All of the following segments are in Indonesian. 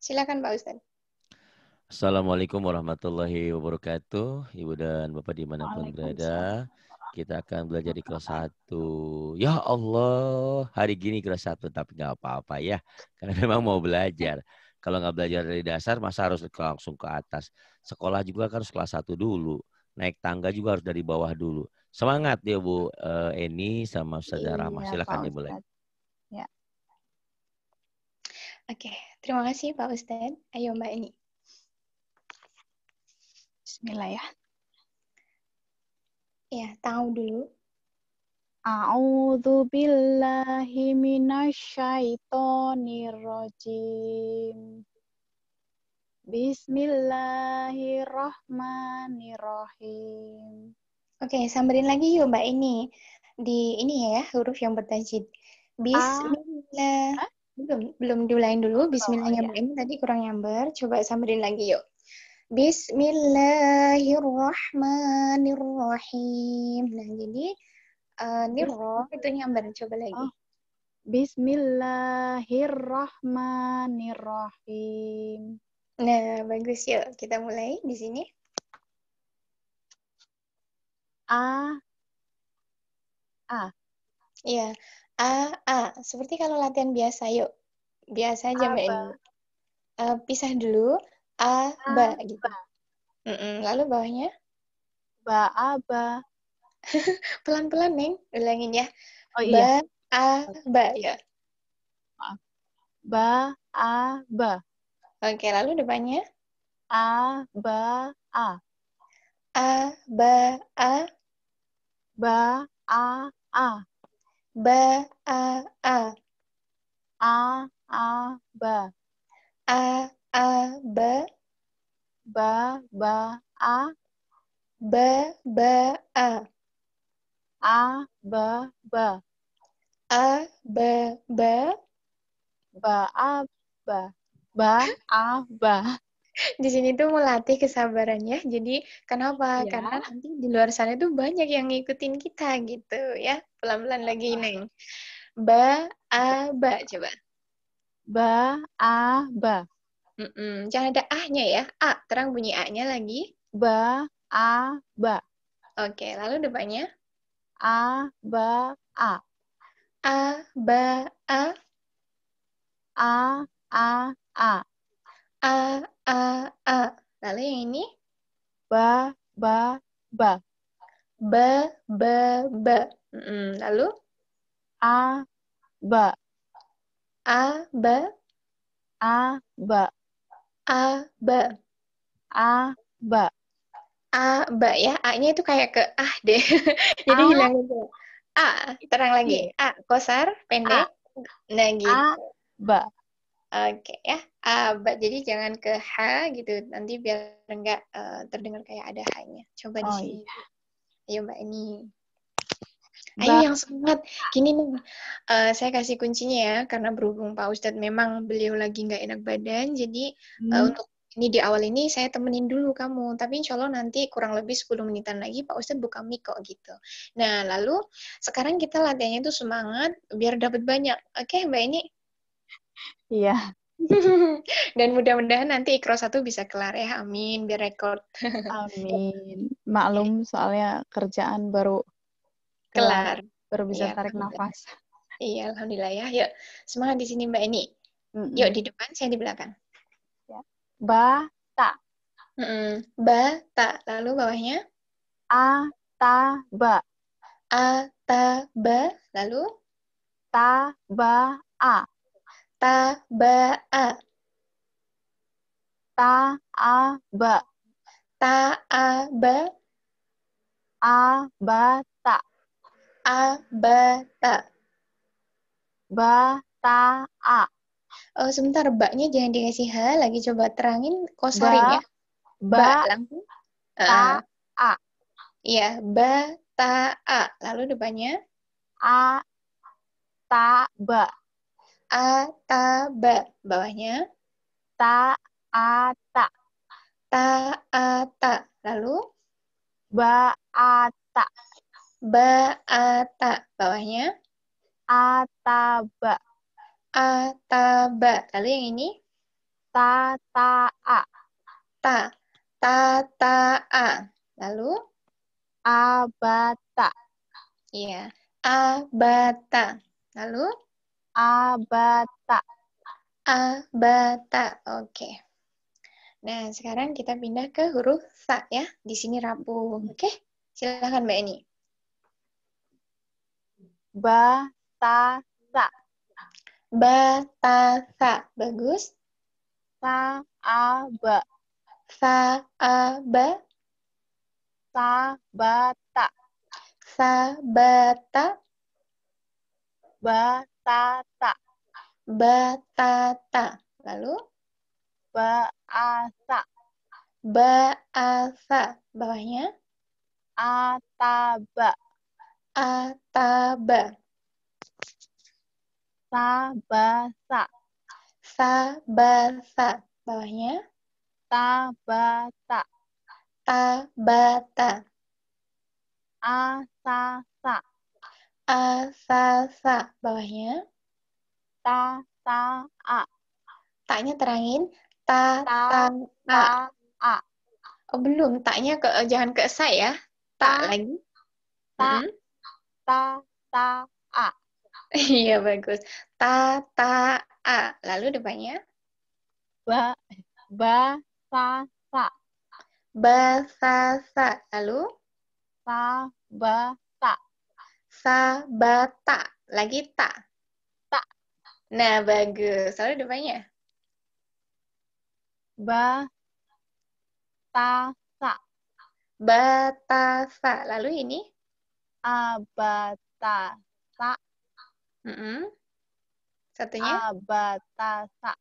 Silakan Pak Ustadz. Assalamualaikum warahmatullahi wabarakatuh. Ibu dan Bapak dimanapun Waalaikumsalam. berada. Kita akan belajar di kelas 1. Ya Allah, hari gini kelas 1 tapi nggak apa-apa ya. Karena memang mau belajar. Kalau nggak belajar dari dasar, masa harus langsung ke atas. Sekolah juga harus kelas 1 dulu. Naik tangga juga harus dari bawah dulu. Semangat ya Bu Eni sama Ustazah Rahma. Iya, Silakan Pak dimulai. Ustadz. Ya. Oke, terima kasih Pak Ustadz. Ayo Mbak Eni. Bismillah ya. Ya, tahu dulu. A'udzu billahi minasyaitonir rajim. Bismillahirrahmanirrahim. Oke, samberin lagi yuk Mbak Eni. Di ini ya, huruf yang bertajwid. Bismillah. Hah? Belum diulangi dulu. Oh Bismillahnya ya. Mbak Eni tadi kurang nyamber. Coba samberin lagi yuk. Bismillahirrahmanirrahim. Nah, jadi nirroh itu nyamber. Coba lagi. Oh, Bismillahirrahmanirrahim. Nah, bagus yuk. Kita mulai di sini. A. Iya. A. Seperti kalau latihan biasa, yuk. Biasa aja Mbak Eni. Pisah dulu. Ba gitu. Lalu bawahnya? Ba. Pelan-pelan, Neng. Ulangin ya. Oh iya. Ba. Ya. Maaf. Ba. Oke, lalu depannya? A. Ba. A. Ba. Ba. A. Ba. Ba. Ba. A. Ba. Ba. Ba. Di sini tuh melatih kesabarannya. Jadi kenapa? Ya. Karena nanti di luar sana tuh banyak yang ngikutin kita gitu ya. Pelan-pelan lagi, Neng. Ba. Coba. Ba. Jangan ada A-nya ya. A. Terang bunyi A-nya lagi. Ba. Oke, lalu depannya? A. A. A. Lalu yang ini? Ba. Ba. Lalu? A. Ba. Ya. A-nya itu kayak ke deh. Jadi hilang itu. Terang lagi. Kosar, pendek. Nah, gitu. Ba. Oke ya. Jadi jangan ke H gitu. Nanti biar enggak terdengar kayak ada H-nya. Coba di sini. Iya. Ayo Mbak ini. Ayo yang semangat. Gini nih, saya kasih kuncinya ya, karena berhubung Pak Ustadz memang beliau lagi nggak enak badan, jadi untuk ini di awal ini saya temenin dulu kamu, tapi insya Allah nanti kurang lebih 10 menitan lagi Pak Ustadz buka mic kok gitu. Nah, lalu sekarang kita latihannya itu semangat, biar dapat banyak. Oke, Mbak ini? Iya. Dan mudah-mudahan nanti Ikro 1 bisa kelar ya, amin, biar rekor. Amin. Maklum soalnya kerjaan baru Kelar. baru bisa Iya, tarik nafas. Iya, alhamdulillah ya. Yuk, semangat di sini Mbak Eni. Yuk di depan, saya di belakang. Ya. Bata. Bata. Lalu bawahnya? Ataba. Ataba. Lalu? Taba'a. Taba'a. Ta'aba. Ta'aba. Abata. Abata. Bata'a. Oh, sebentar, baknya jangan dikasih H, lagi coba terangin, kosarin ya. Ba, langsung. Ta'a. Iya, bata'a. Lalu depannya? Ataba. Ataba. Bawahnya? Ta'ata. Ta'ata. Lalu? Ba'ata. Ba'ata. Bawahnya? Ataba. Ataba. Lalu yang ini? Ta-ta-a. Ta. Ta-ta-a. Lalu? Abata. Iya. Abata. Lalu? Abata. Abata. Oke. Nah, sekarang kita pindah ke huruf sa ya. Di sini rapuh. Oke. Silakan Mbak Eni. Batasa. Batasa. Bagus. Saaba. Saaba. Sabata. Sabata. Batata. Batata. Lalu? Baasa. Baasa. Bawahnya? Ataba. Ataba. Sabasa. Sabasa. Bawahnya? Tabata. Tabata. Asasa. Asasa. Bawahnya? Ta-ta-a. Taknya terangin. Ta-ta-a. Ta-ta-a. Oh, belum. Taknya jangan ke sa ya. Tak Ta- lagi. Ta- Mm-mm. Ta-ta-a. Iya, bagus. Ta-ta-a. Lalu depannya? Basasa. Basasa. Lalu? Sabata. Sabata. Lagi tak. Tak. Nah, bagus. Lalu depannya? Batasa. Batasa. Lalu ini? Abatasa. Mm-mm. Satunya? Abatasa.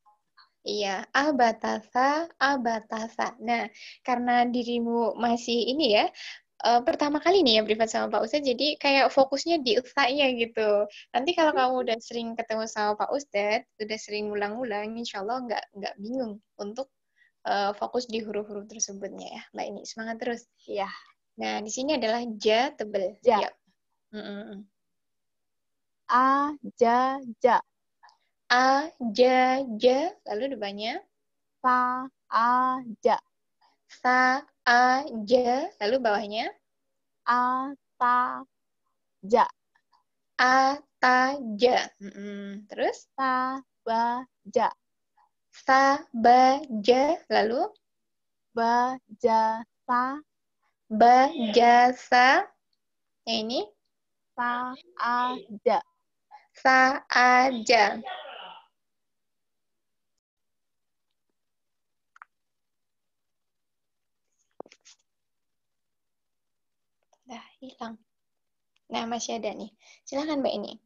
Iya, abatasa, abatasa. Nah, karena dirimu masih ini ya, pertama kali nih ya privat sama Pak Ustadz, jadi kayak fokusnya di usahanya gitu. Nanti kalau kamu udah sering ketemu sama Pak Ustadz, udah sering ulang-ulang, insya Allah nggak bingung untuk fokus di huruf-huruf tersebutnya ya. Mbak ini semangat terus. Iya. Nah, di sini adalah ja tebel. Ja. Yuk. Mm-mm. Ajaja. A, ja, ja. Lalu depannya? Sa-aja. Sa, a, ja. Lalu bawahnya? Ataja. Ataja. Terus? Sabaja. Sabaja. Lalu? Bajasa. Bajasa. Yang ini? Saaja. Saaja. Dah hilang. Nah, masih ada nih. Silakan Mbak ini.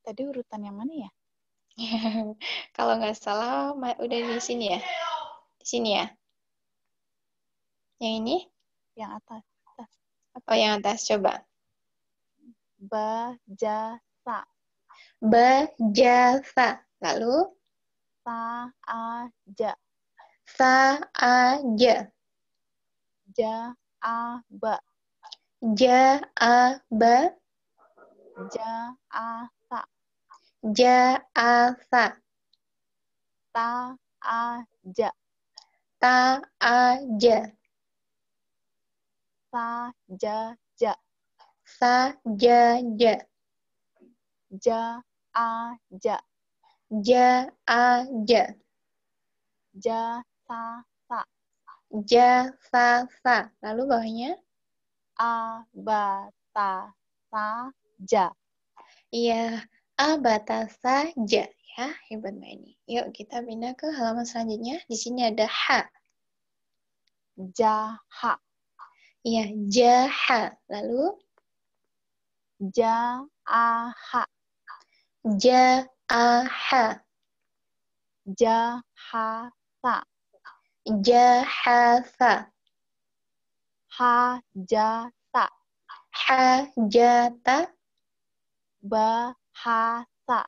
Tadi urutan yang mana ya? Kalau nggak salah, udah di sini ya? Di sini ya? Yang ini? Yang atas. Oh, yang atas. Coba. Bajasa. Bajasa. Lalu? Saaja. Saaja. Jaaba. Jaaba. Jaasa. Jaasa. Taaja. Taaja. Sajaja. Sajaja. Jaaja. Jaaja. Jasasa. Jasasa. Lalu bawahnya? Abatasaja. Iya, abatasaja. Ya, hebat Mbak ini. Yuk kita pindah ke halaman selanjutnya. Di sini ada ha. Jaha. Iya, jaha. Lalu? Jaaha. Jaaha. Jahasa. Jahasa. Hajata. Hajata. Bahasa.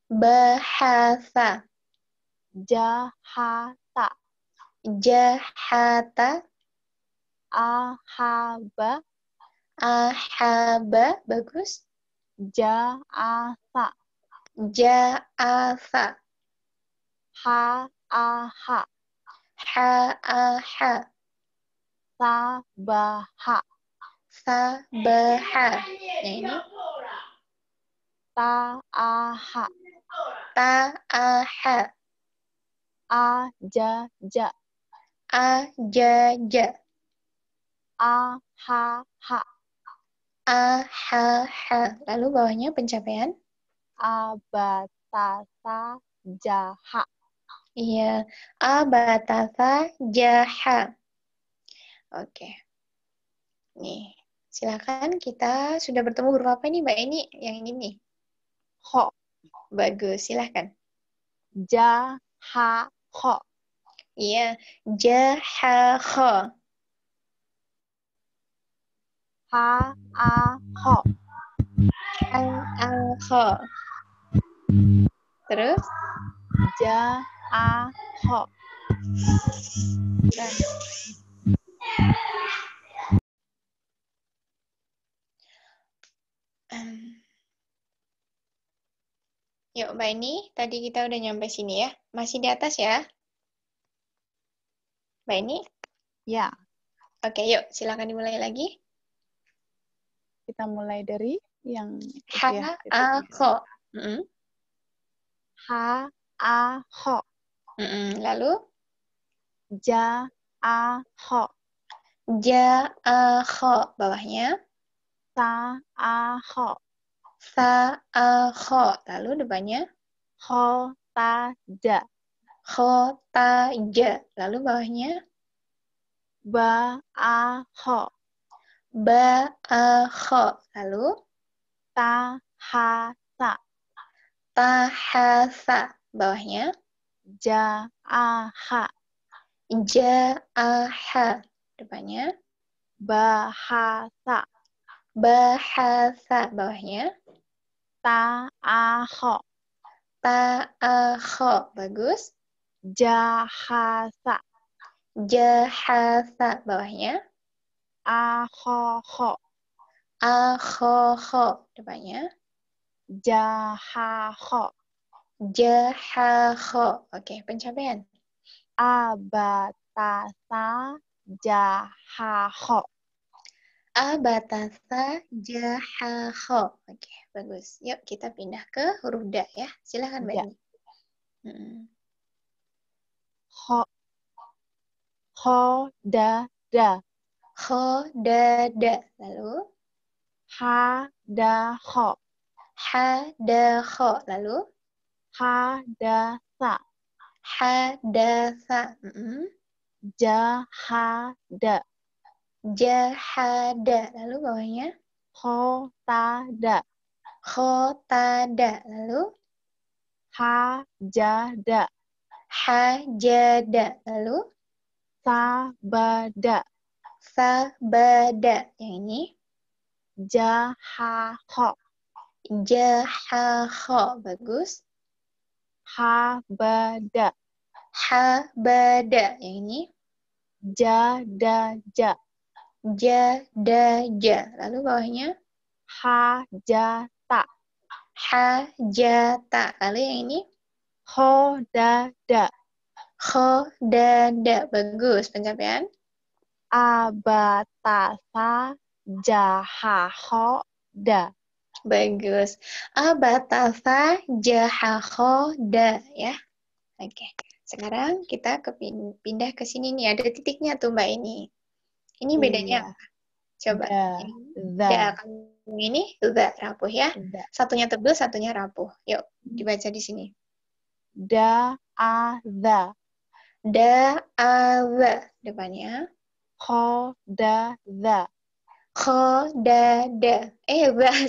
Bahasa. Jahata. Jahata. Ahaba. Ahaba. Bagus. Jaasa. Jaasa. Sa'aha. Ha'aha. Sabaha. Sabaha. Yang ini. Ta'aha. Ta'aha. Ajaja. Ajaja. Ahaha. Ahaha. Lalu bawahnya pencapaian. Abatasa jaha. Iya. Abatasa jaha. Oke. Nih. Silakan, kita sudah bertemu huruf apa nih Mbak Eni? Yang ini nih. Kho. Bagus, silakan. Jaha kho. Iya. Jaha-kha. Ha-a-kho. Ha-a-kha. Terus? Ja-a-kho. Yuk Mbak Eni, tadi kita udah nyampe sini ya. Masih di atas ya? Mbak Eni? Ya, Oke, yuk silakan dimulai lagi. kita mulai dari yang itu ya. Ha-a-kha. Mm-mm. Ha-a-kho. Lalu? Ja-a-kho. Ja-a-kha. Bawahnya? Sa-a-kho. Sa-a-kha. Lalu depannya? Kho-ta-ja. Kho-ta-ja. Lalu bawahnya? Ba-a-kho. Ba-a-kha. Lalu? Ta-ha-sa. Ta-ha-sa. Bawahnya? Ja-a-ha. Ja-a-ha. Depannya? Bahasa. Bahasa. Bawahnya? Ta-a-kho. Ta-a-kha. Bagus. Jahasa. Jahasa. Bawahnya? A-kho-kho. A-kho-kho. Depannya? Jaha-kho. Jaha-kho. Oke, pencapaian. Abatasa jaha-kho. Abatasa jaha-kho. Oke, bagus. Yuk kita pindah ke huruf da ya. Silakan Mbak Ja. Eni. Kho. Kho-da-da. Kho-da-da. Lalu? Ha-da-kho. Ha-da-kho. Lalu? Ha-da-sa. Ha-da-sa. Jahada. Jahada. Lalu bawahnya? Kho-ta-da. Khotada. Lalu? Ha-jada. Hajada. Lalu? Sabada. Sabada. Yang ini? Jaha-kho. Jahakho. Bagus. Habada. Habada. Yang ini? Jadaja. Jadaja. Lalu bawahnya? Hajata. Hajata. Lalu yang ini? Khodada. Khodada. Bagus. Pencapaian? Abatasa jahakhoda. Bagus. Abatasa jahakhoda. Ya. Oke. Sekarang kita pindah ke sini nih. Ada titiknya tuh Mbak ini. Ini bedanya Iya. apa? Coba. Da. Da. Ini da rapuh ya. Da. Satunya tebal, satunya rapuh. Yuk, dibaca di sini. Da-a-za. Da-a-za. Depannya. Khodada. Khodada.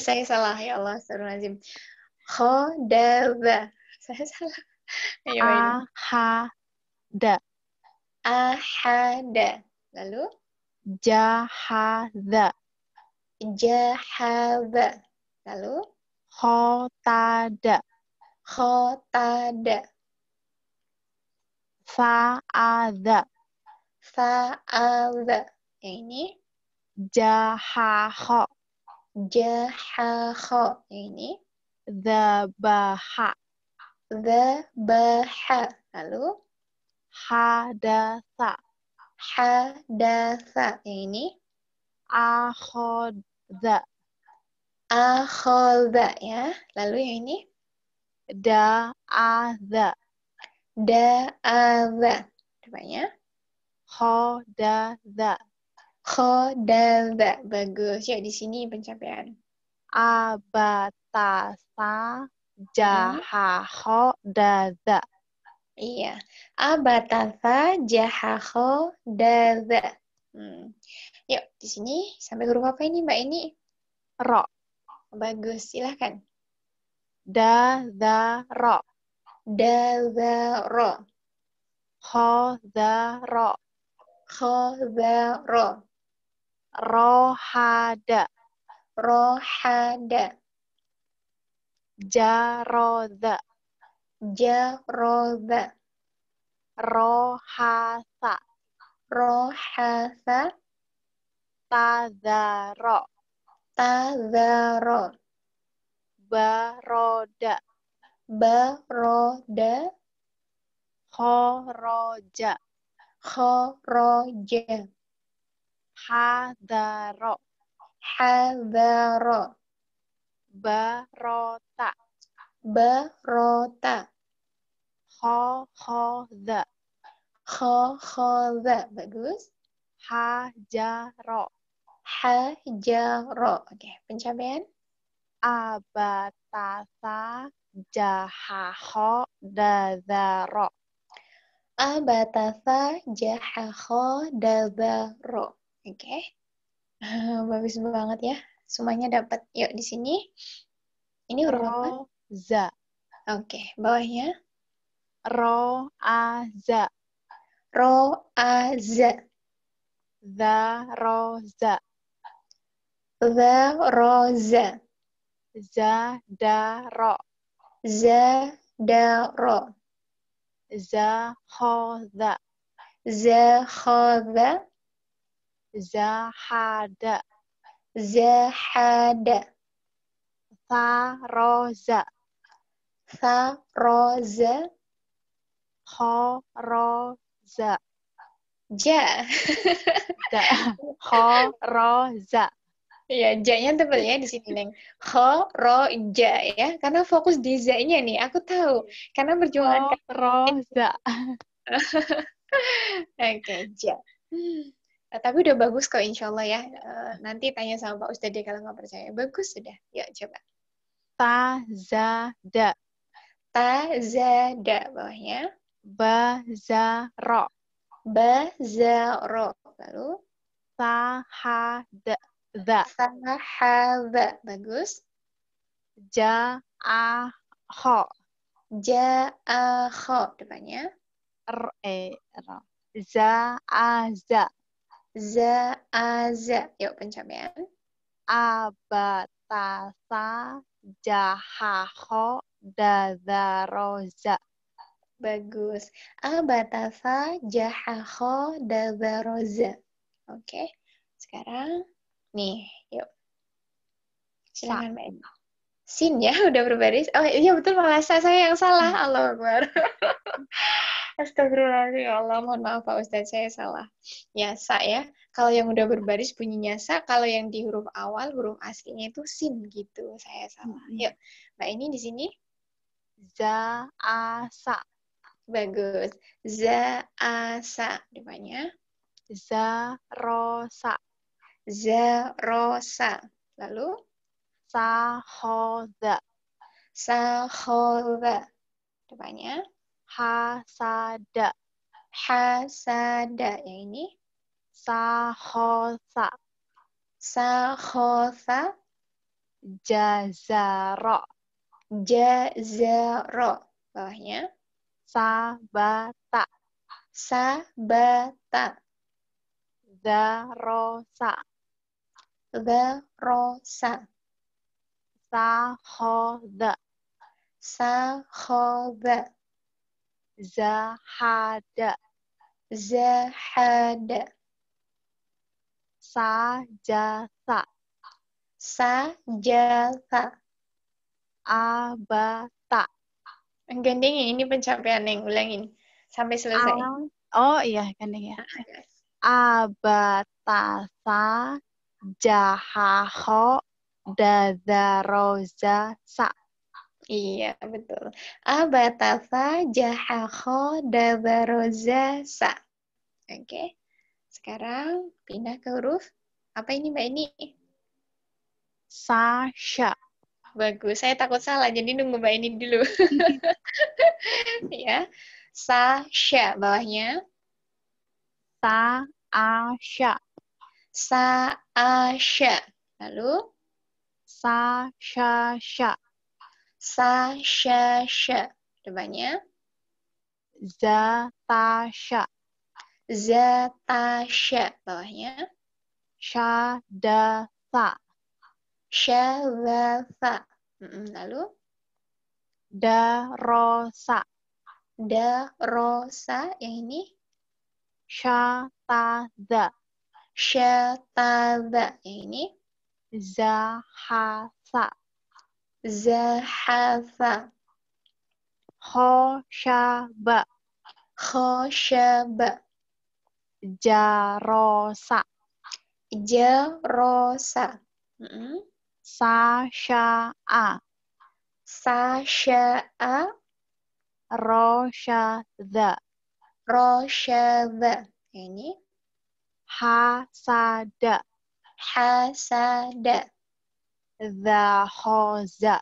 Saya salah. Ya Allah, astagfirullahaladzim. Khodada. Saya salah. Ayo, ini. Ahada. Ahada. Lalu? Jahaza. Jahaza. Lalu? Khotada. Khotada. Fa'adha. Fa'adha. Yang ini? Jahakho. Jahakho. Yang ini? Zabaha. Zabaha. Lalu? Hadatsa. Hadatsa. Yang ini? Akhadha. Akhadha ya. Lalu yang ini? Da'adha. Da'adha. Depannya? Khodadha. Khodadha. Bagus. Yuk di sini pencapaian. Abatasa jaha khodadha. Iya. Abatasa jaha khodadha. Yuk di sini sampai huruf apa ini Mbak ini? Ro. Bagus. Silahkan. Dadha-ro. Dadha-ro. Khodha-ro. Khodha-ro. Rohada. Rohada. Jarodha. Jarodha. Rohasa. Rohasa. Tadharo. Tadharo. Baroda. Baroda. Khoroja. Khoroja. Hadaro. Hadaro. Barota. Barota. Khokhodha. Khokhodha. Bagus. Hajaro. Hajaro. Oke, pencapaian. Abatasa jahaho dadharo. Abatasa jahaho dadharo. Oke. Bagus banget ya. Semuanya dapat. Yuk di sini. Ini huruf apa? Roza. Oke, bawahnya. Roaza. Roaza. Dharoza. Dharoza. Zadaro. Zadaro. Zakhodha. Zakhodha. Zahada. Zahada. Tharoza. Tharoza. Khoroza. Ja. Khoroza. Ya, ja-nya tebel ya di sini, Neng. Khoroja ya, karena fokus di za-nya nih. Aku tahu, karena perjuangan Khoroza. Oke, ja. Tapi udah bagus kok, insya Allah ya. Nanti tanya sama Pak Ustadz deh kalau nggak percaya. Bagus sudah. Yuk, coba. Tazada. Tazada. Bawahnya. Bazaro. Bazaro. Lalu. Sahada. Sahada. Bagus. Ja'aho. Ja'aho. Depannya. Za'aza. Za'aza. Yuk, pencapaian. Abatasa jahaho dadharoza. Bagus. Abatasa jahaho dadharoza. Oke. Sekarang, nih, yuk. Silakan Mbak Eni. Sin ya, udah berbaris. Oh iya betul, malah saya yang salah. Allahu Akbar. Astagfirullahaladzim, ya Allah, mohon maaf Pak Ustadz, saya salah. Ya, sa ya. Kalau yang udah berbaris bunyinya sa, kalau yang di huruf awal, huruf aslinya itu sin gitu. Saya salah. Yuk, Mbak ini di sini. Za'asa. Bagus. Za'asa. Depannya. Zarosa. Zarosa. Lalu. Sahodha. Sahodha. Depannya. Hasada. Hasada. Yang ini. Sahosa. Sahosa. Jazaro. Jazaro. Bawahnya. Sabata. Sabata. Darosa. Darosa. Sahodha. Sahodha. Zahada. Zahada. Sajasa. Sajasa. Abata. Gandengin, ini pencapaian yang ulangin. Sampai selesai. Oh iya, gandeng ya. Abatasa jahaho dadaroza sa. Iya, betul. Abatafa jahaho dabaroza sa. Oke. Sekarang pindah ke huruf. Apa ini Mbak ini? Sasha. Bagus. Saya takut salah, jadi nunggu Mbak ini dulu. Ya. Sasha. Bawahnya. Sa-asha. Sa-asha. Lalu. Sa-sha-sha. Sa-sha-sha. Depannya. Zatasha. Zatasha. Bawahnya. Syadatha. Syadatha. Lalu. Darosa. Darosa. Yang ini. Syatadha. Syatadha. Yang ini. Zahasa. Zahatha. Khoshaba. Khoshaba. Jarosa. Jarosa. Sasha'a. Sasha'a. Rosyadha. Rosyadha. Yang ini. Hasada. Hasada. Dhahoza.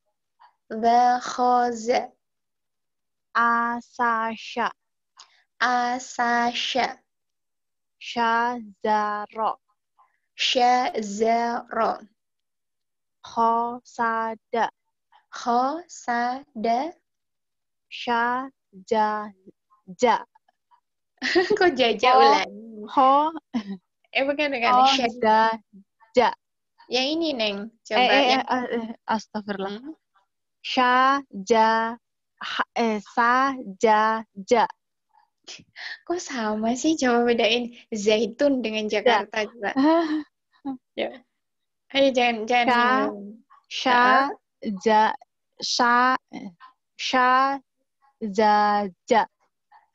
Zakhoza. Asasha. Asasha. Syazaro. Syazaro. Khosada. Khosada. Syajaja. Kok jajak ulangi? Bukan. Khodaja. Yang ini, Neng. Coba. Astagfirullah. Sajaja. Kok sama sih? Coba bedain zaitun dengan Jakarta juga. Ya. Ayo jangan bingung. Syajaja.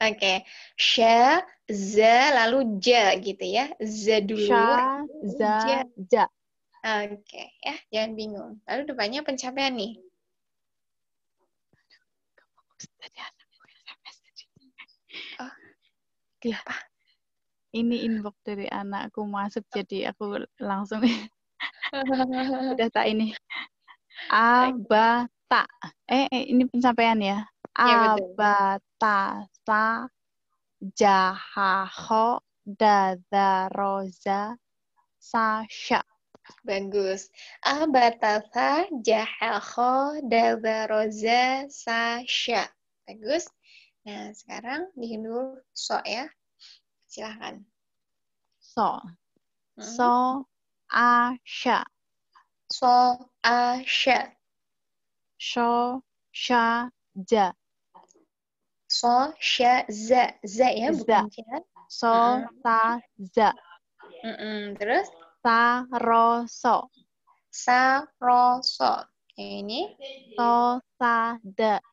Oke. Sya, za, lalu ja gitu ya. Za dulu. Syajaja. Oke, ya, jangan bingung. Lalu depannya pencapaian nih. Oh, kenapa? Ini inbox dari anakku masuk, jadi aku langsung udah tak ini. Abata. Ini pencapaian ya. Ya, betul. Abatasa jahaho dadaroza sasha. Bagus. Abatasa jahaho dabaroza sasha. Bagus. Nah, sekarang bikin dulu so ya. Silahkan. So. So asha. So asha. So syaja. So sya za. Za ya, bukan ja. So sa za. Terus? Saroso. Saroso. Yang ini? So sa da.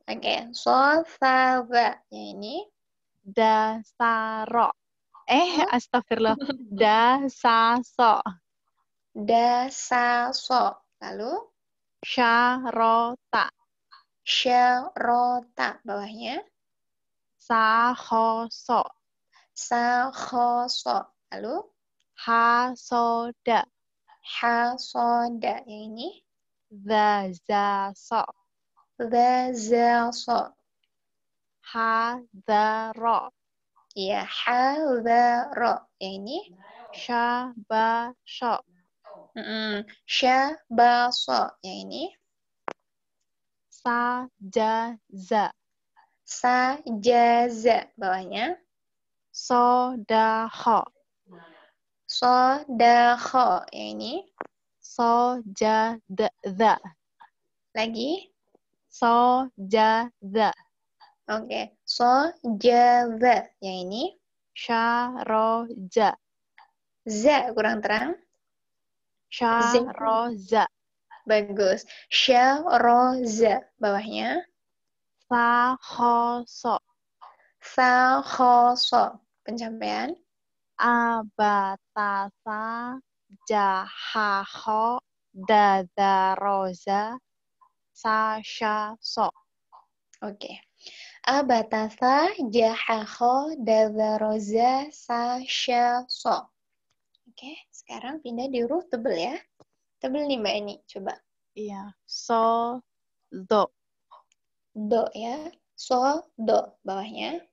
Oke. So sa da. Yang ini? Dasaro. Astagfirullah. Dasaso. Dasaso. Lalu? Syarota. Syarota. Bawahnya? Sahoso. Sahoso. Lalu? Hasoda. Hasoda. Yang ini? Zazaso. Zazaso. Hadaro. Iya, hadaro. Yang ini? Syabaso. Syabaso. Yang ini? Sajaza. Sajaza. Bawahnya? Sodaho. Sodaho. Yang ini? Sojadza. Lagi? Sojadza. Oke. Sojadza. Yang ini? Syaroja. Za. Kurang terang? Syaroza. Bagus. Syaroza. Bawahnya? Sahoso. Sakhoso. Pencapaian. Abatasa jahaho dadaroza sashaso. Oke. Abatasa jahaho dadaroza sashaso. Oke, sekarang pindah di huruf tebel ya. Tebel nih Mbak Eni, coba. Iya. So, do. Do ya. So, do. Bawahnya.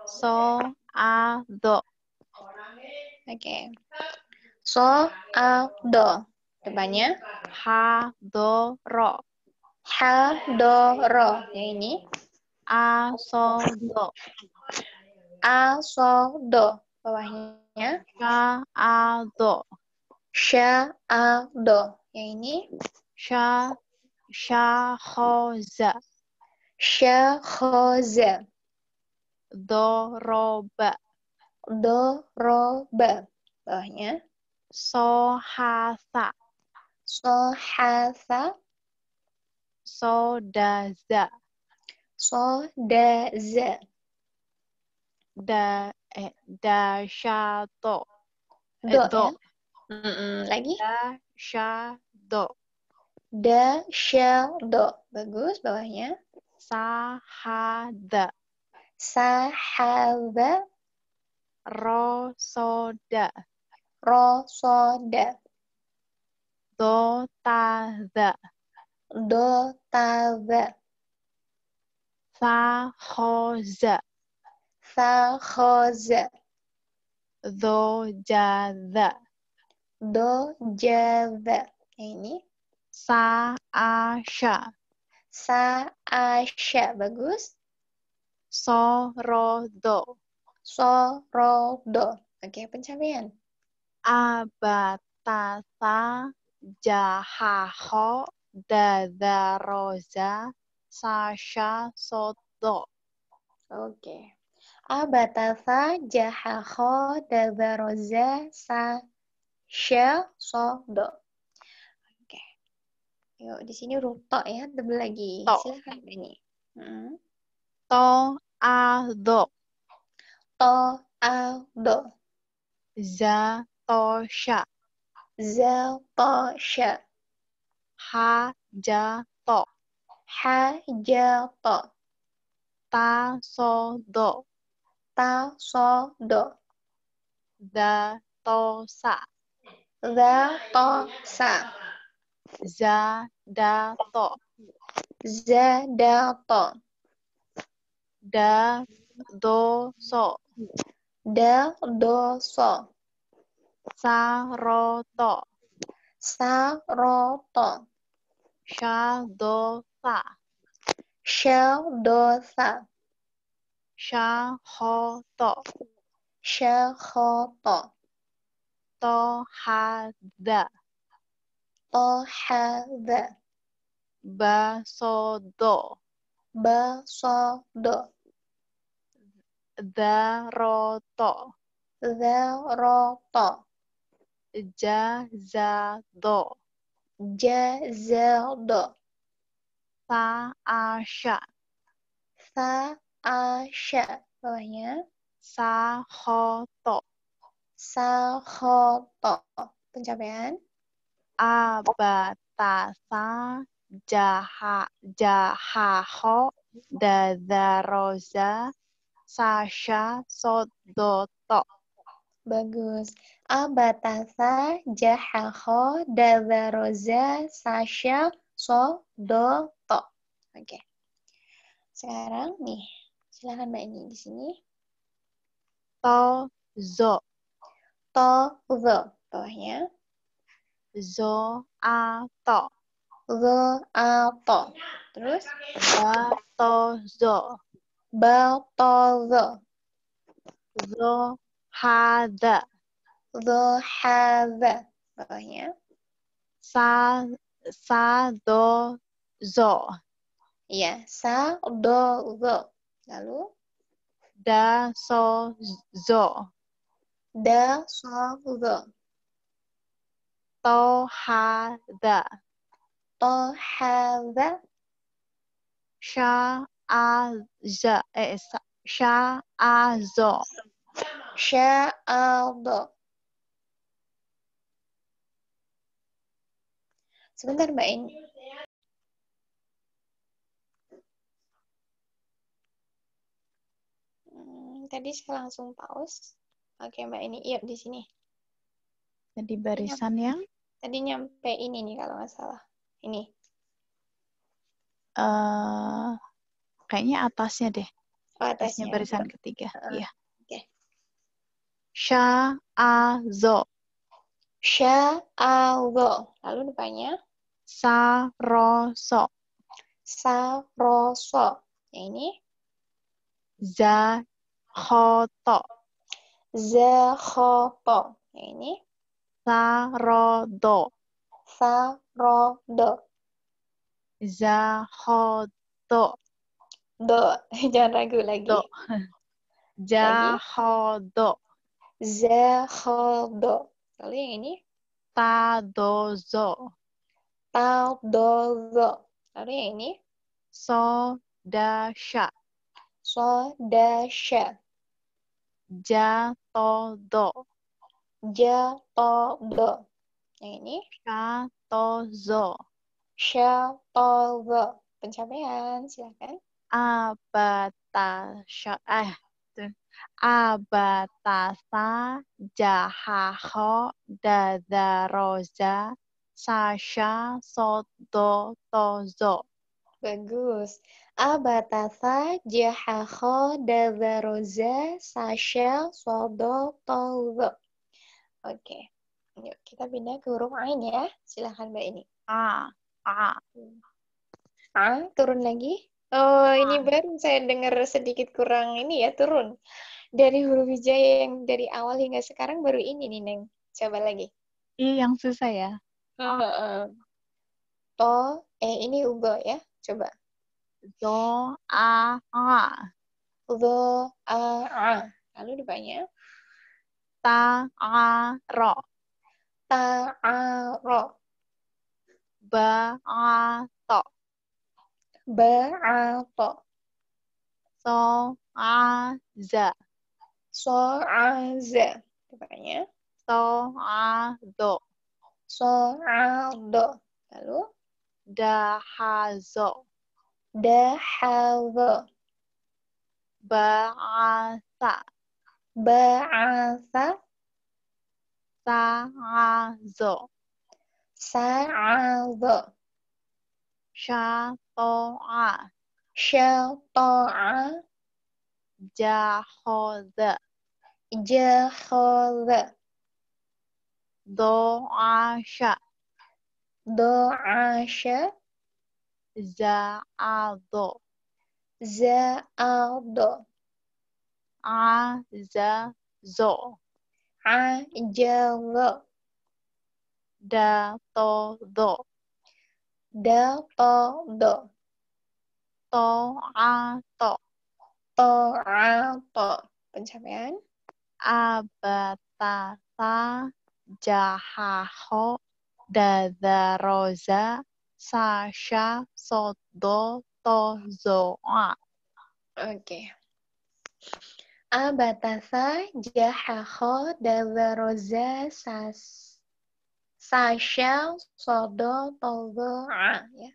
So, a, do. Oke. So, a, do. Depannya. Ha, do, ro. Ha, do, ro. Yang ini. A, so, do. A, so, do. Bawahnya. Sha, a, do. Sha, a, do. Yang ini. Sha, sha, ho, za. Sha, kho, za. Do, ro, ba. Do, ro, ba. Bawahnya. So, ha, sa. So, ha, sa. So, da, za. So, da, za. Da, sha, do. Do Do. ya. Lagi. Da, sha, do. Da, sha, do. Bagus. Bawahnya. Sa, ha, da. Sa, ha, za. Ro, so, da. Ro, so, da. Do, ta, za. Do, ta, za. Sa, ho, za. Sa, kho, za. Do, ja, za. Do, ja, za. Yang ini. Sa, a, sha. Sa, a, sha. Bagus. So, ro, do. So, ro, do. Oke, pencapaian. Abatasa jahaho dadaroza sasha sodo. Oke. Abatasa jahaho dabaroza sa sha so do. Oke. Yuk, di sini huruf to ya, tebel lagi. To. Silakan ini. To, a, do. To, a, do. Za, to, sha. Za, to, sha. Ha, ja, to. Ha, ja, to. Ta, so, do. Ta, so, do. Da, to, sa. Za, to, sa. Za, da, to. Za, da, to. Da, do, so. Da, do, so. Sa, ro, to. Sa, ro, to. Sha, do, sa. Sha, do, sa. Sha, ho, to. Sha, ho, to. To, ha, da. To, ha, da. Ba, so, do. Ba, so, do. Da, ro, to. Za, ro, to. Ja, za, do. Ja, za, do. Sa, a, sha. Sa, a, sha. Bawahnya. Sa, ho, to. Sa, ho, to. Pencapaian. Abatasa jahaho dadaroza sasha sodoto. Bagus. Abatasa, jahaho, dazaroza, sasha, so, do, to. Oke. Sekarang nih, silakan Mbak Eni di sini. To, zo. To, zo. Bawahnya. Zo, a, to. Zo, a, to. Terus. Ba, to, zo. Ba, to, zo. Zo, ha, da. Zo, ha, za. Bawahnya. Sa, do, zo. Iya, sa, do, zo. Lalu. Da, so, zo. Da, so, zo. To, ha, da. To, ha, za. Sha, a, za. Sya'azo. Sya'adha. Sebentar Mbak ini. Tadi saya langsung pause. Oke Mbak ini, iya di sini. Jadi barisan yang Tadi nyampe ini nih kalau nggak salah. Ini. kayaknya atasnya deh. Oh, Atasnya atasnya. barisan ketiga. Iya. Oke. Sya'azo. Sya'adha. Lalu depannya Saroso. saroso. Yang ini Zakhoto. zakhoto. Yang ini Sarodo. sarodo. Zakhoto. Do. Jangan ragu lagi. Do. Jahodo. Zakhodo. Lalu yang ini Tadozo. tadozo. Lalu yang ini Sodasha. sodasha. Jatodo. Jatodo. Yang ini Shatozo. syatozo. Pencapaian, silakan. Abatasha. Abatasa jahaho dadaroza sasha sodotozo. Bagus. Abatasa jahaho dazaroza sasha sodotozo. Oke. Yuk, kita pindah ke huruf Ain ya. Silahkan Mbak ini. A. Turun lagi. Oh, ini baru saya dengar sedikit kurang ini ya, turun. Dari huruf hijaya yang dari awal hingga sekarang baru ini nih, Neng. Coba lagi. Yang susah ya. Ini ugo ya. Coba. Do, Ugo, Lalu depannya. ro. Ta'aro. Ba'ato. Ba'ato. So'aza. So'aza. Depannya. So'ado. So'ado. Lalu. Dahazo. Dahazo. Ba'asa. Ba'asa. Sa'azo. Sa'azo. Syato'a. Syato'a. Jahoda. Jahoda. Do'asha. Do'asha. Za'ado. Za'ado. Azazo. Ajazo. Datodo. Datodo. To'ato. To'ato. Pencapaian. Abatasa jahaho dadaroza sasha sodo tozoa. Oke. Abatasa jahaho dawaroza sasha sodo tozo'a ya.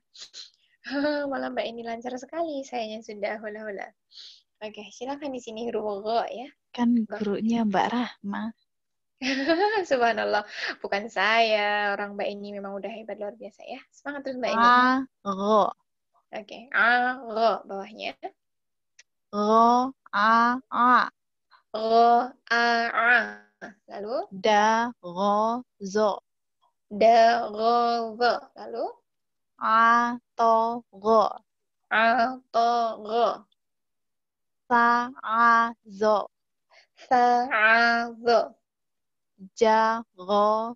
Malah Mbak ini lancar sekali, sayanya sudah hula-hula. Oke, silakan di sini huruf gho ya. Kan gurunya Mbak Rahma. Subhanallah, bukan saya. Orang Mbak ini memang udah hebat luar biasa ya. Semangat terus Mbak ini. Gho. Oke, gho bawahnya. Gho a. Gho lalu Da gho zo. da gho zo. Lalu A to gho. to gho. Sa a zo. Sa'azo. Ja gho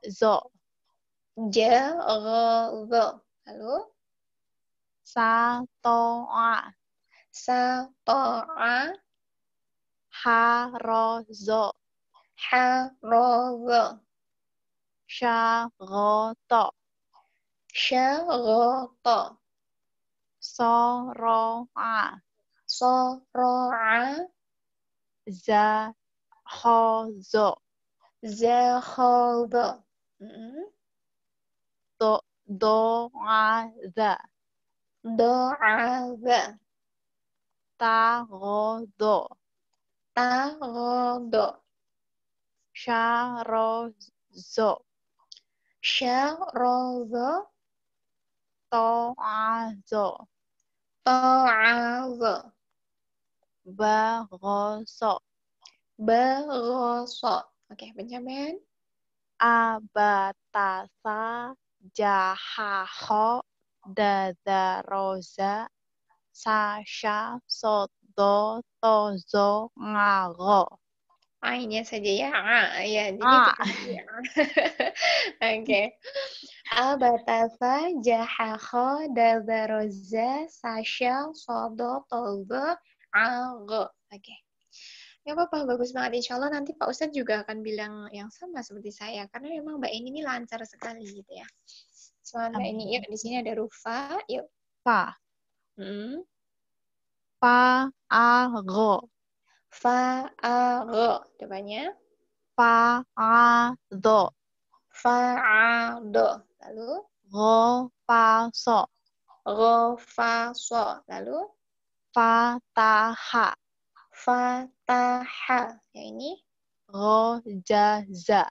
zo. Jaghazo. Lalu Sa to a. sato'a. Ha ro zo. Harozo. Sha gho to. Syaghoto. So ro a. Soro'a. Zakhazo. Zakhadha. Do'adha. Do'adha. Tagodo. Taghadha. Syarozo. Syaradha. To'azo. Ta'adha. Bagoso. Baghasa. Oke, pencapaian. Abatasa. Jahaho. Dadaroza. Sasha. Sodo. Tozo. Ngago. A-nya saja ya. A, ya. Jadi A. seperti A. Oke. Abatasa, jahaho, dadaroza, sasha, sodo, tozo, ago. Oke. Ya apa-apa, bagus banget. Insya Allah nanti Pak Ustadz juga akan bilang yang sama seperti saya. Karena memang Mbak ini lancar sekali gitu ya. Semangat Mbak ini. Yuk, di sini ada Rufa. Yuk. Fa. Hmm. Fa'ago. Fa'ago. Depannya. Fa'ado. Fa'ado. Lalu. Ghafaso. Ghafaso. Lalu. Fataha. Fataha. Yang ini. Ghajaza.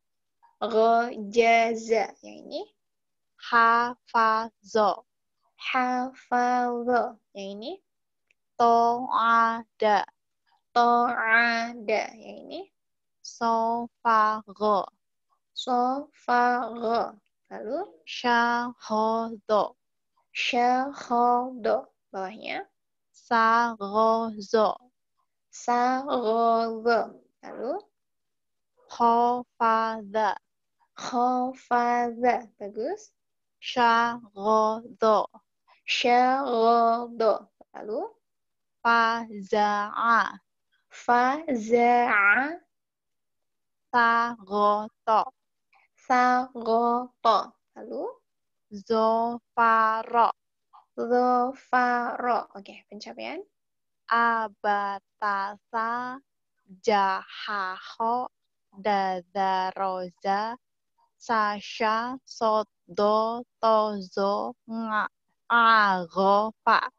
Ghajaza. Yang ini. Hafazo. Hafadho. Yang ini. To'ada. To'ada. Yang ini. Sofago. Sofagho. Lalu. Syahodo. Syakhodo. Bawahnya. Sagozo. Sagodho. Lalu. Khofada. Khofadha. Bagus. Syagodo. Syagodho. Lalu. Faza'a. Faza'a. Sagoto. Sagoto. Lalu. Zofaro. Zofaro. Oke, pencapaian. Abatasa. Jahaho. Dadaroza. Sasha. Sodo. Tozo. Agopa.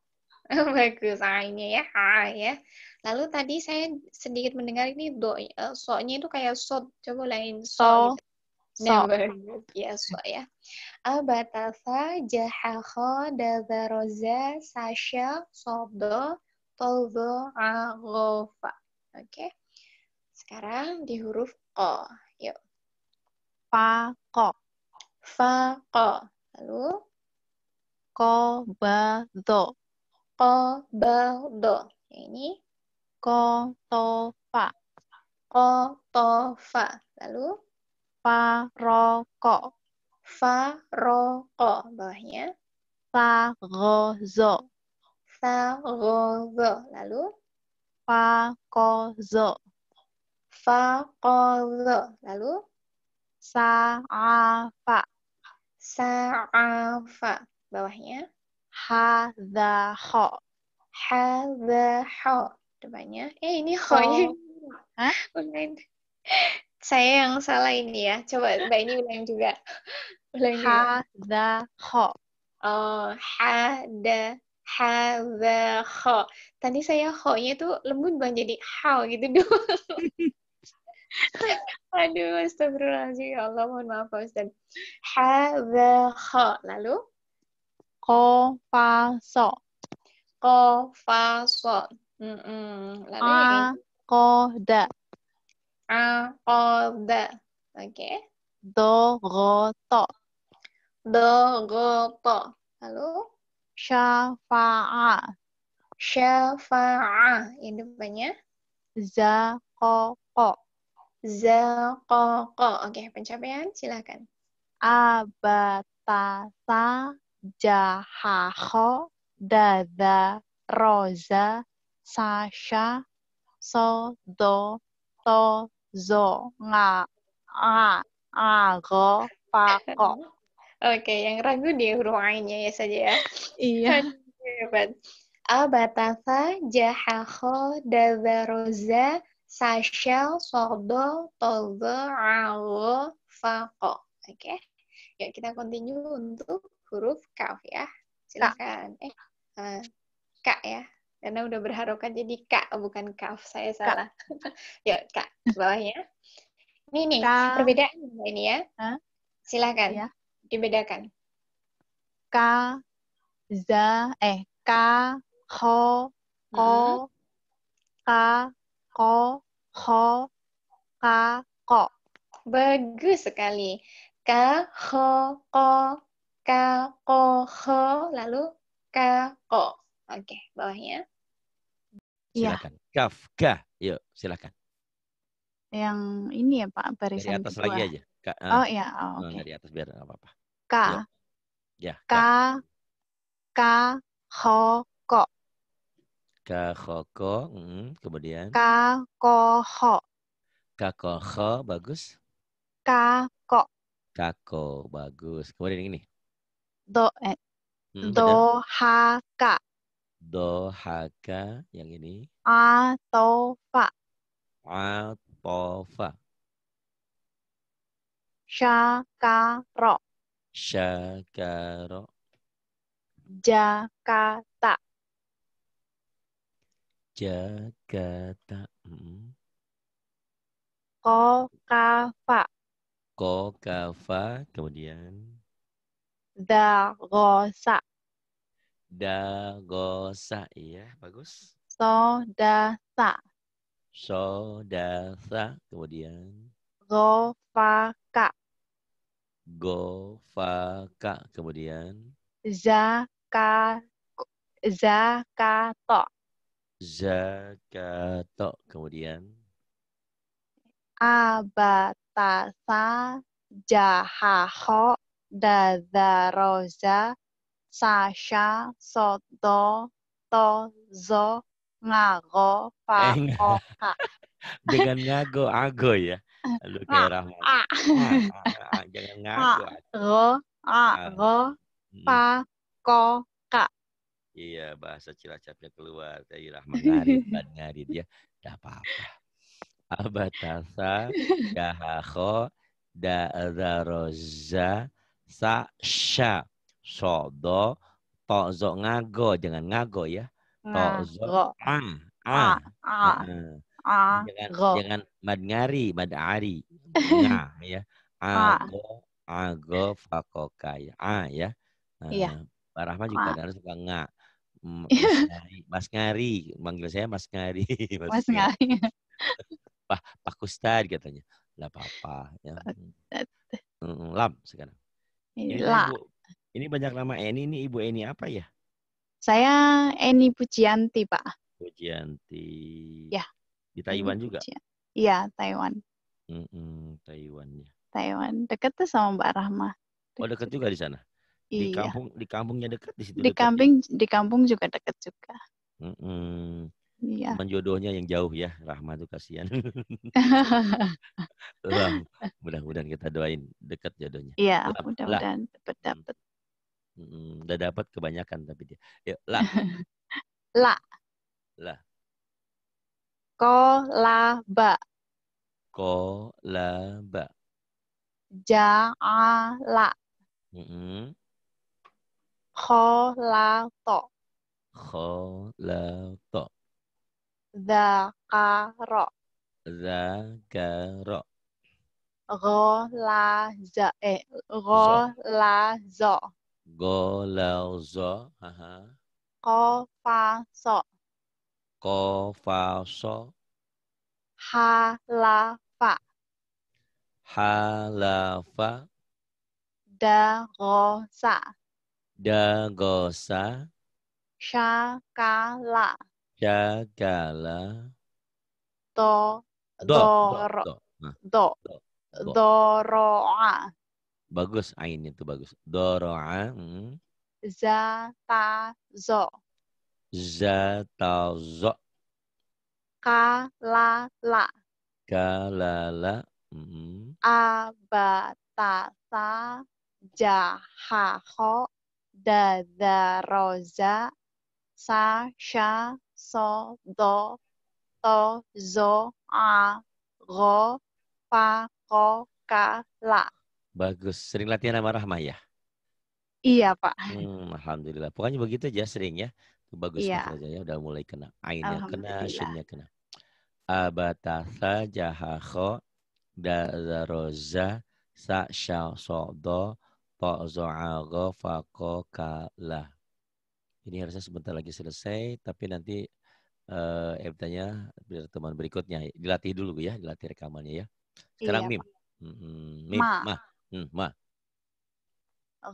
Bagus, A-nya ya. A ya. Lalu tadi saya sedikit mendengar ini so-nya itu kayak sod. Coba lain so gitu. Nah, bagus. Ya, so ya. Abatasa, jahaho, dadaroza, sasha, sodo, tozo, agofa. Oke. Sekarang di huruf O. Yuk. Fako. Faqo. Lalu. Kobado. Qobado. Yang ini. Kotofa. Qotofa. Lalu. Faroko. Faroko. Bawahnya. Sagozo. Sagozo. Lalu. Fakozo. Faqozo. Lalu. Sa'afa. Sa'afa. Bawahnya. Hadaho. Hadaho. Depannya. Ini ho-nya. Hah? Saya yang salah ini ya. Coba Mbak ini ulang juga. Ulang juga. Hadaho. Oh, hadaho. Tadi saya ho-nya tuh lembut banget jadi how gitu doang. Aduh, astagfirullahaladzim. Ya Allah, mohon maaf Pak Ustaz. Hadaho. Lalu? Kofaso. Kofaso. Lalu yang ini? Akoda. Aqoda. Oke. Dogoto. Dogoto. Lalu? Syafa'a. Syafa'a. Yang depannya? Zakoko. Zakoko. Oke, pencapaian silakan. Abatasa. Jahaho. Dadaroza. Sasha. Sodo. Tozo. Ago. Fako. Oke, yang ragu di huruf A-nya ya saja ya. Iya. Hebat. Abatasa, jahakho, dazaroza, sashal, sodo, tozo, awo, fako. Oke. Ya, kita continue untuk huruf kaf ya. Silakan. Kak ya. Karena udah berharokat jadi kak, bukan kaf. Saya salah. Ya, kak. Bawahnya. Ini nih, perbedaan ini ya. Silakan. Ya. Dibedakan. Ka, za, ka, ho, ko, ka, ko, ho, ka, ko. Bagus sekali. Ka, ho, ko, ka, ko, ho, lalu ka, ko. Oke, bawahnya. Silakan. Kaf, ka. Yuk, silakan. Yang ini ya Pak, Dari barisan atas kedua. lagi aja. Ka, Oh iya, oke. Dari atas biar nggak apa-apa. Ka. Yuk. Ya, ka, ka, ho, ko. Ka, ho, ko. Kemudian. Ka, ko, ho. Ka, ko, ho. Bagus. Ka, ko. Kako. Bagus. Kemudian yang ini. Do, Benar. ha, ka. Do, ha, ka. Yang ini. A, to, fa. A, to, fa. Sha, ka, ro. Syakaro. Jakarta. Jakarta. Kokafa. Kokafa. Kemudian. Dagosa. Dagosa. Iya, bagus. Sodasa. Sodasa. Kemudian. Gofaka. Gofaka. Kemudian. Zakato. Zakato. Kemudian. Abatasa. Jahaho. Dadaroza. Sasha. Sodo. Tozo. Ngago. Fakoka. Dengan ngago. Ago ya. Lu kayak Rahman. Jangan ngago. Ago. Fakoka. Iya, bahasa Cilacapnya keluar. Dari Rahman ngarit. Ban ngarit ya. Gak apa-apa. Abatasa, Yahaho, Da'zaroza, Sasha, Sodo, Tozo, Ngago. Jangan ngago ya. Tozo, Jangan mad ngari, mad ari. Nga ya. Ago, fakoka ya. Ya. Iya. Pak Rahman juga kadang suka nga. Mas Ngari. Manggil saya Mas Ngari. Mas Ngari. Pak Ustad katanya. Nggak apa-apa. Ya. Lam sekarang. Ini banyak nama Eni. Ini Ibu Eni apa ya? Saya Eni Pujianti, Pak. Pujianti. Ya. Di Taiwan juga? Iya, Taiwan. Taiwan ya. Taiwan. Dekat tuh sama Mbak Rahma. Oh, dekat juga di sana? Iya. Di kampungnya dekat di situ di dekat. Di kampung juga dekat juga. Iya. Menjodohnya yang jauh ya, Rahma tuh kasihan. Mudah-mudahan kita doain dekat jodohnya. Iya, mudah-mudahan dapat. Udah dapat kebanyakan tapi dia. Yuk, la. La. Kolaba. Kolaba. Ja'ala. Kholato. Kholato. Zakaro. Zakaro. Golaza. Golazo. Golazo. Kofaso. Kofaso. Halafa. Halafa. Dagosa. Dagosa. Syakala. Syakala. Doro'a. Bagus, ain itu bagus. Doro'a. Zatazo. Zatazo. Kalala. Kalala. Abatasa. Jahaho. Dadaroza. sa, sha, so, do, to, zo, a, ro, fa, ko, ka, la. Bagus. Sering latihan sama Rahma ya? Iya, Pak. Alhamdulillah. Pokoknya begitu aja sering ya. Bagus nih Iya, kerjanya. Udah mulai kena. Ainnya kena, alhamdulillah. shinnya kena. Abatasa jahakho dazaroza sa sya sodo to zo'ago fako kala. Ini harusnya sebentar lagi selesai. Tapi nanti ebtanya biar teman berikutnya. Dilatih dulu ya. Dilatih rekamannya ya. Sekarang Iya, mim. Pak. Mim. Ma, Ma. Ma.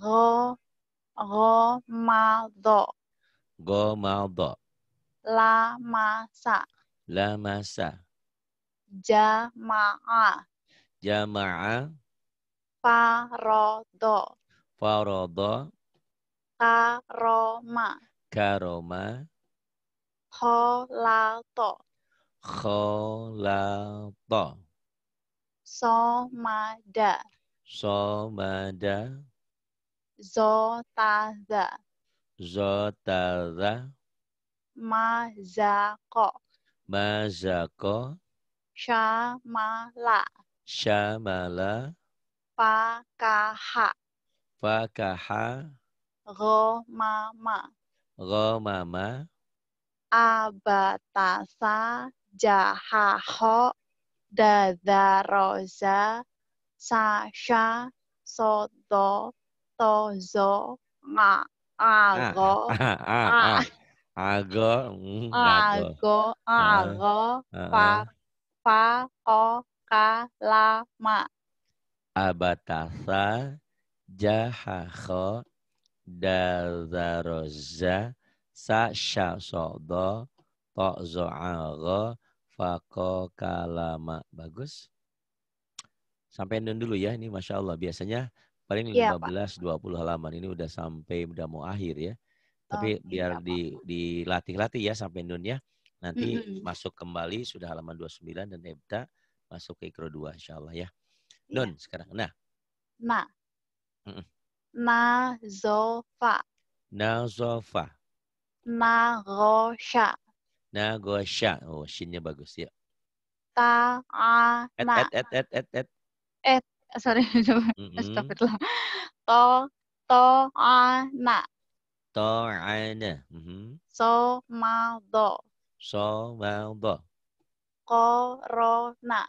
ro, ro, ma, do, Go maldo. la, ma, sa, La masa. ja, ma, a, Jama'a. fa, ro, do, Farodo. ka, ro, ma, Karoma. ho, la, to, Kholato. so, ma, da, Somada. zo, ta, za, Zotada. ma, za, ko, Mazako. sha, ma, la, Syamala. fa, ka, ha, Fakaha. ro, ma, ma, Gomama. abatasa, jahaho, dadaroza, sasha, sodo, tozo, nga, ago, a, Ago. Ngago. ago, Heeh, ago, heeh. fa, fa, ko, ka, la, ma. Abatasa. Jahakho. Dazaroza. Sa sya sodo. To zo'ago. Fako kalama. Bagus. Sampai nun dulu ya. Ini Masya Allah. Biasanya paling Iya, Pak. 15-20 halaman. Ini udah sampai, udah mau akhir ya. Tapi Oke, iya, biar Pak. dilatih-latih ya sampai nun ya. Nanti Mm-mm. masuk kembali sudah halaman 29 dan Ebta masuk ke Ikro 2 Insya Allah ya. Iya. Nun sekarang. Nah. Nah, Mm-mm. nazofa, Nazofa. nagosha, Nagosha. Oh, shinnya bagus ya. Et, ta'ana. et, et, et, et, et. Eh, sorry, coba. Mm-mm. Astagfirullah. To'ana. To'ana. Mm-hmm. Somado. Somaldo. Korona.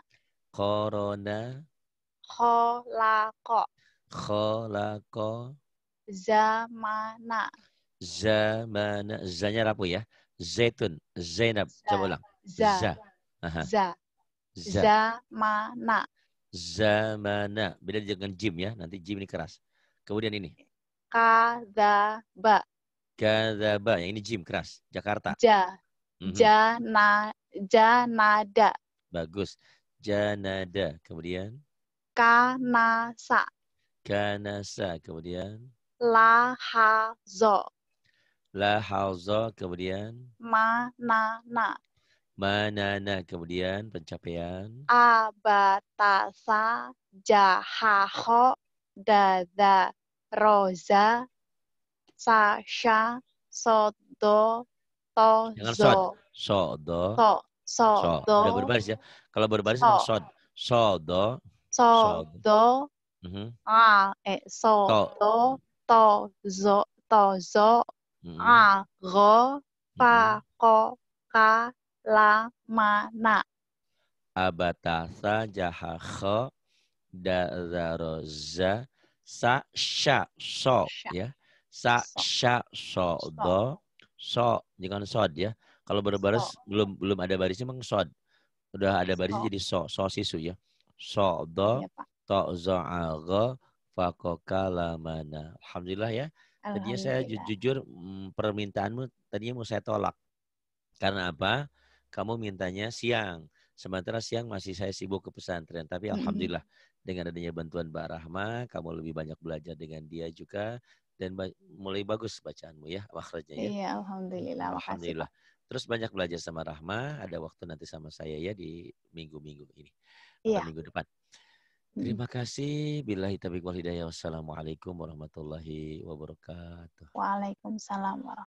Corona. Kholako. Kholako. Zamana. Zamana. Zanya rapuh ya. Zaitun. Zainab. Za. Coba ulang. Za. Za. Aha. Za. Za. Zamana. Zamana. Beda dengan jim ya. Nanti jim ini keras. Kemudian ini. Kadzaba. Kadzaba. Yang ini jim keras. Jakarta. Ja. Mhm. Janada. Bagus. Janada. Kemudian. Kanasa. Kanasa. Kemudian. Lahazo. Lahazo. Kemudian. Manana. Manana. Kemudian. Pencapaian. Abatasa. Jahaho. Dada. Roza. Sasha. Sodo. Jangan sod. Tozo. Sodo. So. Udah Sodo. berbaris ya. Kalau berbaris memang So. sod. Sodo. Sodo. Sodo. Mhm. To. Sodo. Tozo. Tozo. Mhm. Aro. Mhm. Fako. Ka. La. Mana. Abatasa jahakho dazaroza sa sya so Sha. ya. Sa So. sya so So. do so jangan sod ya. Kalau So. berbaris belum ada barisnya memang sod. Udah ada barisnya So. jadi so sisu ya. So do Iya, Pak. to zo ago fakoka lamana. Alhamdulillah ya. Tadinya saya Alhamdulillah. jujur permintaanmu tadinya mau saya tolak. Karena apa? Kamu mintanya siang. Sementara siang masih saya sibuk ke pesantren. Tapi alhamdulillah dengan adanya bantuan Mbak Rahma, kamu lebih banyak belajar dengan dia juga. Dan mulai bagus bacaanmu ya, makhrajnya ya. Iya, alhamdulillah. Makasih, Alhamdulillah. Pak. Terus banyak belajar sama Rahma. Ada waktu nanti sama saya ya di minggu-minggu ini. Atau Iya. minggu depan. Terima kasih. Billahi taufiq wal hidayah. Wassalamualaikum warahmatullahi wabarakatuh. Waalaikumsalam warahmatullahi